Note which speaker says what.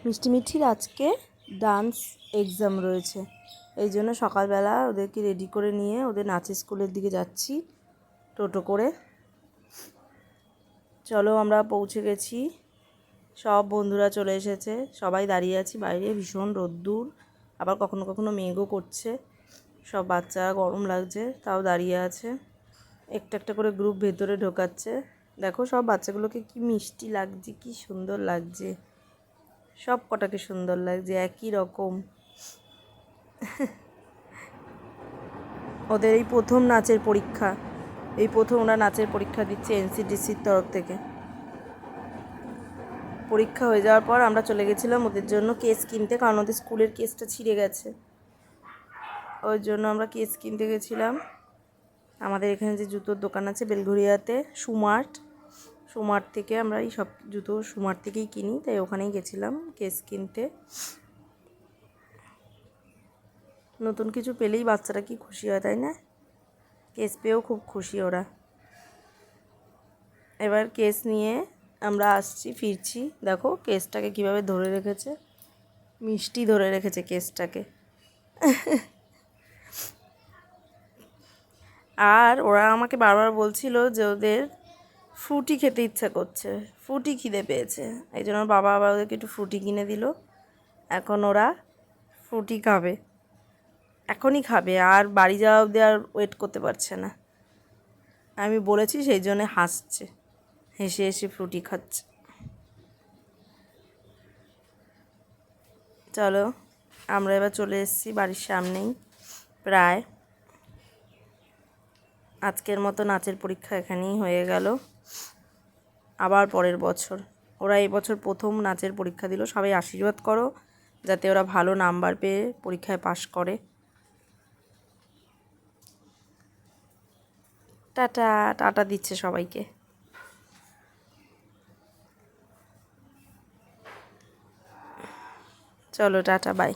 Speaker 1: মিষ্টি মিঠির আজকে dance exam রয়েছে, এই জন্য সকালবেলা ওদেরকে রেডি করে নিয়ে ওদের নাচের স্কুলের দিকে যাচ্ছি টোটো করে। চলো আমরা পৌঁছে গেছি, সব বন্ধুরা চলে এসেছে, সবাই দাঁড়িয়ে আছি বাইরে, ভীষণ রোদ্দুর, আবার কখনো কখনো মেঘও করছে, সব বাচ্চা গরম লাগছে তাও দাঁড়িয়ে আছে। একটা একটা করে গ্রুপ ভেতরে ঢোকাচ্ছে। দেখো সব বাচ্চাগুলোকে কি মিষ্টি লাগছে, কি সুন্দর লাগছে, সব কটাকে সুন্দর লাগছে একই রকম। ওদের এই প্রথম নাচের পরীক্ষা, এই প্রথম ওরা নাচের পরীক্ষা দিচ্ছে এনসিডিসির তরফ থেকে। পরীক্ষা হয়ে যাওয়ার পর আমরা চলে গেছিলাম ওদের জন্য কেস কিনতে, কারণ ওদের স্কুলের কেসটা ছিঁড়ে গেছে, ওই জন্য আমরা কেস কিনতে গেছিলাম। আমাদের এখানে যে জুতোর দোকান আছে বেলঘরিয়াতে, সুমার্ট থেকে আমরা এই সব জুতো সুমার্ট থেকেই কিনি, তাই ওখানেই গেছিলাম কেস কিনতে। নতুন কিছু পেলেই বাচ্চারা কি খুশি হয়, তাই না? কেস পেয়েও খুব খুশি ওরা। এবার কেস নিয়ে আমরা ফিরছি। দেখো কেসটাকে কিভাবে ধরে রেখেছে, মিষ্টি ধরে রেখেছে কেসটাকে। আর ওরা আমাকে বারবার বলছিল যে ওদের ফ্রুটি খেতে ইচ্ছা করছে, ফ্রুটি খিদে পেয়েছে, এই জন্য বাবা আবার ওদেরকে একটু ফ্রুটি কিনে দিল। এখন ওরা ফ্রুটি খাবে, এখনই খাবে, আর বাড়ি যাওয়া অবধি আর ওয়েট করতে পারছে না। আমি বলেছি সেই জন্য হাসছে, হেসে হেসে ফ্রুটি খাচ্ছে। চলো আমরা এবার চলে এসেছি বাড়ির সামনেই প্রায়। আজকের মতো নাচের পরীক্ষা এখানেই হয়ে গেল, আবার পরের বছর। ওরা এবছর প্রথম নাচের পরীক্ষা দিল, সবাই আশীর্বাদ করো যাতে ওরা ভালো নাম্বার পেয়ে পরীক্ষায় পাশ করে। টাটা টাটা দিচ্ছে সবাইকে। চলো টাটা বাই।